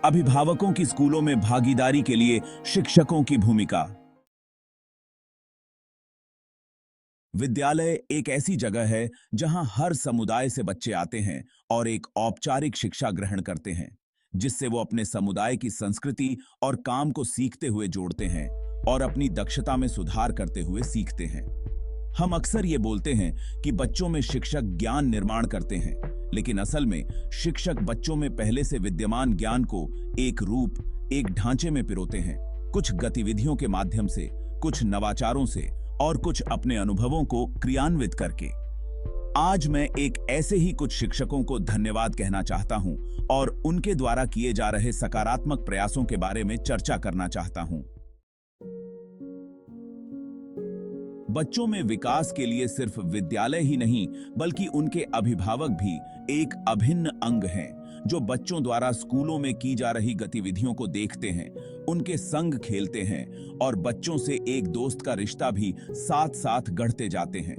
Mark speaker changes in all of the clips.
Speaker 1: अभिभावकों की स्कूलों में भागीदारी के लिए शिक्षकों की भूमिका। विद्यालय एक ऐसी जगह है जहां हर समुदाय से बच्चे आते हैं और एक औपचारिक शिक्षा ग्रहण करते हैं, जिससे वो अपने समुदाय की संस्कृति और काम को सीखते हुए जोड़ते हैं और अपनी दक्षता में सुधार करते हुए सीखते हैं। हम अक्सर ये बोलते हैं कि बच्चों में शिक्षक ज्ञान निर्माण करते हैं, लेकिन असल में शिक्षक बच्चों में पहले से विद्यमान ज्ञान को एक रूप, एक ढांचे में पिरोते हैं, कुछ गतिविधियों के माध्यम से, कुछ नवाचारों से और कुछ अपने अनुभवों को क्रियान्वित करके। आज मैं एक ऐसे ही कुछ शिक्षकों को धन्यवाद कहना चाहता हूं और उनके द्वारा किए जा रहे सकारात्मक प्रयासों के बारे में चर्चा करना चाहता हूं। बच्चों में विकास के लिए सिर्फ विद्यालय ही नहीं, बल्कि उनके अभिभावक भी एक अभिन्न अंग हैं, जो बच्चों द्वारा स्कूलों में की जा रही गतिविधियों को देखते हैं, उनके संग खेलते हैं और बच्चों से एक दोस्त का रिश्ता भी साथ साथ गढ़ते जाते हैं।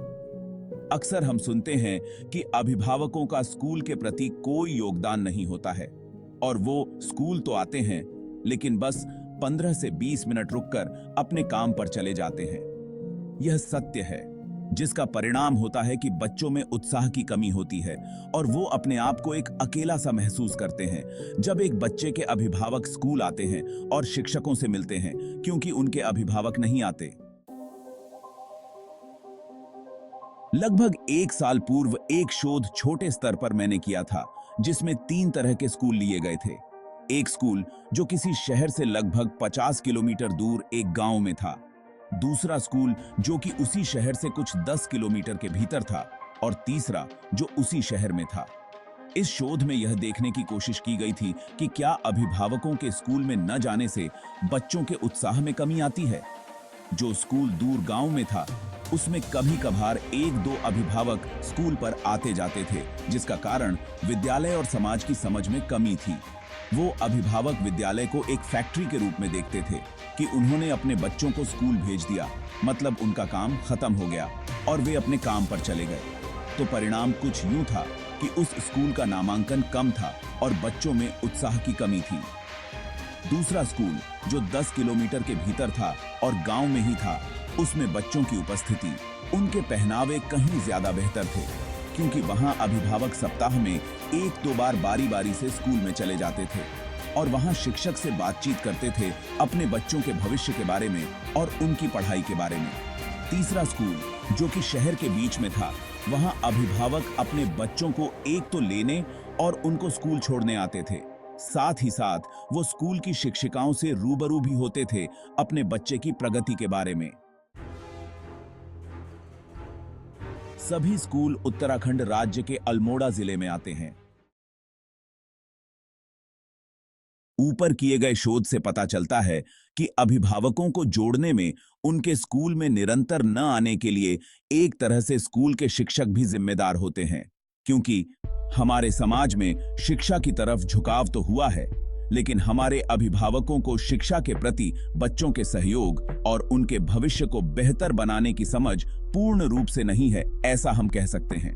Speaker 1: अक्सर हम सुनते हैं कि अभिभावकों का स्कूल के प्रति कोई योगदान नहीं होता है और वो स्कूल तो आते हैं, लेकिन बस 15 से 20 मिनट रुककर अपने काम पर चले जाते हैं। यह सत्य है, जिसका परिणाम होता है कि बच्चों में उत्साह की कमी होती है और वो अपने आप को एक अकेला सा महसूस करते हैं जब एक बच्चे के अभिभावक स्कूल आते हैं और शिक्षकों से मिलते हैं, क्योंकि उनके अभिभावक नहीं आते। लगभग 1 साल पूर्व एक शोध छोटे स्तर पर मैंने किया था, जिसमें 3 तरह के स्कूल लिए गए थे। एक स्कूल जो किसी शहर से लगभग 50 किलोमीटर दूर एक गांव में था, दूसरा स्कूल जो कि उसी शहर से कुछ 10 किलोमीटर के भीतर था और तीसरा जो उसी शहर में था। इस शोध में यह देखने की कोशिश की गई थी कि क्या अभिभावकों के स्कूल में न जाने से बच्चों के उत्साह में कमी आती है। जो स्कूल दूर गांव में था, उसमें कभी कभार 1-2 अभिभावक स्कूल पर आते जाते थे, जिसका कारण विद्यालय और समाज की समझ में कमी थी। वो अभिभावक विद्यालय को एक फैक्ट्री के रूप में देखते थे कि उन्होंने अपने बच्चों को स्कूल भेज दिया, मतलब उनका काम खत्म हो गया और वे अपने काम पर चले गए। तो परिणाम कुछ यूं था कि उस स्कूल का नामांकन कम था और बच्चों में उत्साह की कमी थी। दूसरा स्कूल जो 10 किलोमीटर के भीतर था और गांव में ही था, उसमें बच्चों की उपस्थिति, उनके पहनावे कहीं ज्यादा बेहतर थे, क्योंकि वहां अभिभावक सप्ताह में 1-2 बार बारी बारी से स्कूल में चले जाते थे और वहां शिक्षक से बातचीत करते थे अपने बच्चों के भविष्य के बारे में और उनकी पढ़ाई के बारे में। तीसरा स्कूल जो कि शहर के बीच में था, वहां अभिभावक अपने बच्चों को एक तो लेने और उनको स्कूल छोड़ने आते थे, साथ ही साथ वो स्कूल की शिक्षिकाओं से रूबरू भी होते थे अपने बच्चे की प्रगति के बारे में। सभी स्कूल उत्तराखंड राज्य के अल्मोड़ा जिले में आते हैं। ऊपर किए गए शोध से पता चलता है कि अभिभावकों को जोड़ने में उनके स्कूल में निरंतर न आने के लिए एक तरह से स्कूल के शिक्षक भी जिम्मेदार होते हैं, क्योंकि हमारे समाज में शिक्षा की तरफ झुकाव तो हुआ है, लेकिन हमारे अभिभावकों को शिक्षा के प्रति बच्चों के सहयोग और उनके भविष्य को बेहतर बनाने की समझ पूर्ण रूप से नहीं है, ऐसा हम कह सकते हैं।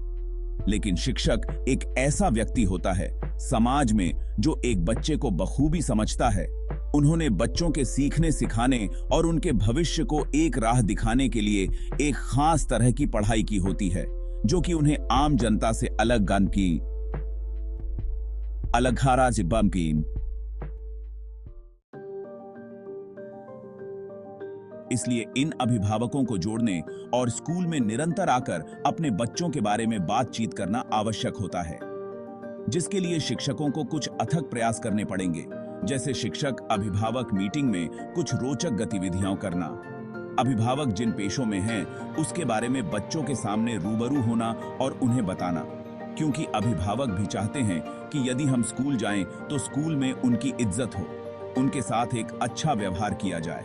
Speaker 1: लेकिन शिक्षक एक ऐसा व्यक्ति होता है समाज में जो एक बच्चे को बखूबी समझता है। उन्होंने बच्चों के सीखने सिखाने और उनके भविष्य को एक राह दिखाने के लिए एक खास तरह की पढ़ाई की होती है, जो कि उन्हें आम जनता से इसलिए इन अभिभावकों को जोड़ने और स्कूल में निरंतर आकर अपने बच्चों के बारे में बातचीत करना आवश्यक होता है, जिसके लिए शिक्षकों को कुछ अथक प्रयास करने पड़ेंगे, जैसे शिक्षक अभिभावक मीटिंग में कुछ रोचक गतिविधियां करना, अभिभावक जिन पेशों में हैं उसके बारे में बच्चों के सामने रूबरू होना और उन्हें बताना, क्योंकि अभिभावक भी चाहते हैं कि यदि हम स्कूल जाएं तो स्कूल में उनकी इज्जत हो, उनके साथ एक अच्छा व्यवहार किया जाए,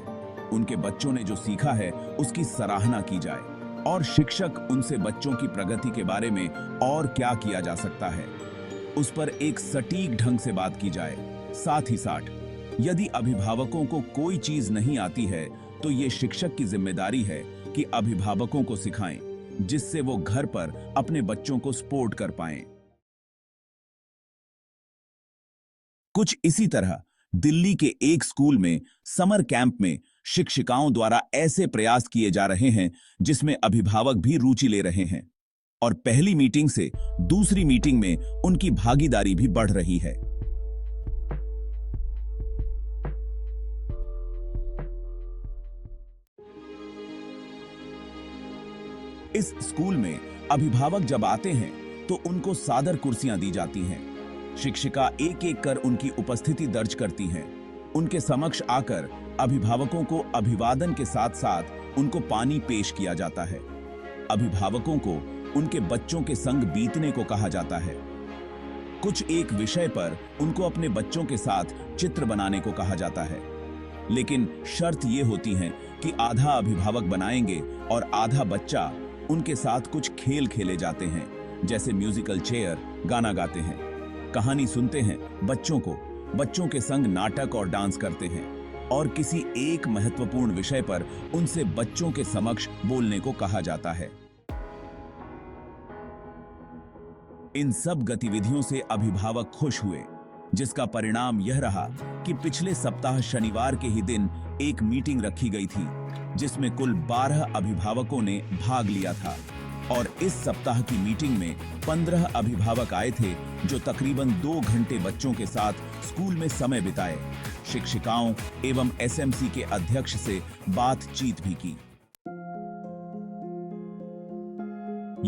Speaker 1: उनके बच्चों ने जो सीखा है उसकी सराहना की जाए और शिक्षक उनसे बच्चों की प्रगति के बारे में और क्या किया जा सकता है उस पर एक सटीक ढंग से बात की जाए। साथ ही साथ यदि अभिभावकों को कोई चीज नहीं आती है तो ये शिक्षक की जिम्मेदारी है कि अभिभावकों को सिखाएं, जिससे वो घर पर अपने बच्चों को सपोर्ट कर पाएं। कुछ इसी तरह दिल्ली के एक स्कूल में समर कैंप में शिक्षिकाओं द्वारा ऐसे प्रयास किए जा रहे हैं जिसमें अभिभावक भी रुचि ले रहे हैं और पहली मीटिंग से दूसरी मीटिंग में उनकी भागीदारी भी बढ़ रही है। इस स्कूल में अभिभावक जब आते हैं तो उनको सादर कुर्सियां दी जाती हैं। शिक्षिका एक एक कर उनकी उपस्थिति दर्ज करती हैं। उनके समक्ष आकर अभिभावकों को अभिवादन के साथ साथ उनको पानी पेश किया जाता है। अभिभावकों को उनके बच्चों के संग बीतने को कहा जाता है। कुछ एक विषय पर उनको अपने बच्चों के साथ चित्र बनाने को कहा जाता है, लेकिन शर्त ये होती है कि आधा अभिभावक बनाएंगे और आधा बच्चा। उनके साथ कुछ खेल खेले जाते हैं, जैसे म्यूजिकल चेयर, गाना गाते हैं, कहानी सुनते हैं, बच्चों के संग नाटक और डांस करते हैं और किसी एक महत्वपूर्ण विषय पर उनसे बच्चों के समक्ष बोलने को कहा जाता है। इन सब गतिविधियों से अभिभावक खुश हुए, जिसका परिणाम यह रहा कि पिछले सप्ताह शनिवार के ही दिन एक मीटिंग रखी गई थी जिसमें कुल 12 अभिभावकों ने भाग लिया था और इस सप्ताह की मीटिंग में 15 अभिभावक आए थे जो तकरीबन 2 घंटे बच्चों के साथ स्कूल में समय बिताए, शिक्षिकाओं एवं एसएमसी के अध्यक्ष से बातचीत भी की।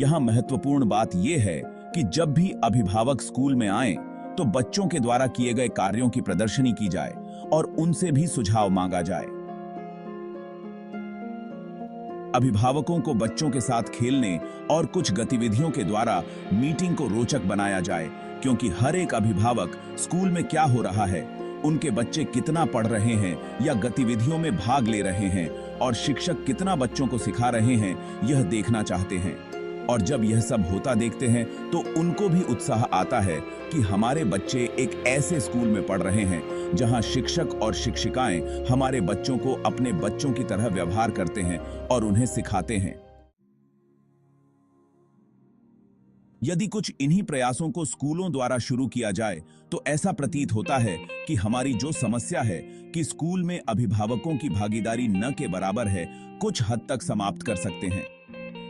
Speaker 1: यहां महत्वपूर्ण बात यह है कि जब भी अभिभावक स्कूल में आए तो बच्चों के द्वारा किए गए कार्यों की प्रदर्शनी की जाए और उनसे भी सुझाव मांगा जाए। अभिभावकों को बच्चों के साथ खेलने और कुछ गतिविधियों के द्वारा मीटिंग को रोचक बनाया जाए, क्योंकि हर एक अभिभावक स्कूल में क्या हो रहा है, उनके बच्चे कितना पढ़ रहे हैं या गतिविधियों में भाग ले रहे हैं और शिक्षक कितना बच्चों को सिखा रहे हैं, यह देखना चाहते हैं। और जब यह सब होता देखते हैं तो उनको भी उत्साह आता है कि हमारे बच्चे एक ऐसे स्कूल में पढ़ रहे हैं जहां शिक्षक और शिक्षिकाएं हमारे बच्चों को अपने बच्चों की तरह व्यवहार करते हैं और उन्हें सिखाते हैं। यदि कुछ इन्हीं प्रयासों को स्कूलों द्वारा शुरू किया जाए तो ऐसा प्रतीत होता है कि हमारी जो समस्या है कि स्कूल में अभिभावकों की भागीदारी न के बराबर है, कुछ हद तक समाप्त कर सकते हैं।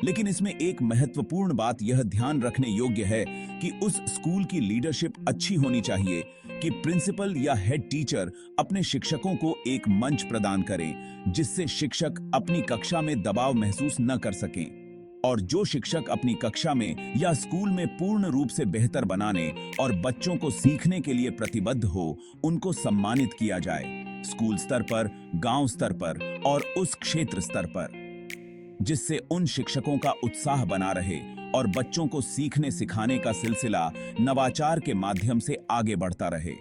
Speaker 1: लेकिन इसमें एक महत्वपूर्ण बात यह ध्यान रखने योग्य है कि उस स्कूल की लीडरशिप अच्छी होनी चाहिए कि प्रिंसिपल या हेड टीचर अपने शिक्षकों को एक मंच प्रदान करें जिससे शिक्षक अपनी कक्षा में दबाव महसूस न कर सकें, और जो शिक्षक अपनी कक्षा में या स्कूल में पूर्ण रूप से बेहतर बनाने और बच्चों को सीखने के लिए प्रतिबद्ध हो, उनको सम्मानित किया जाए, स्कूल स्तर पर, गांव स्तर पर और उस क्षेत्र स्तर पर, जिससे उन शिक्षकों का उत्साह बना रहे और बच्चों को सीखने सिखाने का सिलसिला नवाचार के माध्यम से आगे बढ़ता रहे।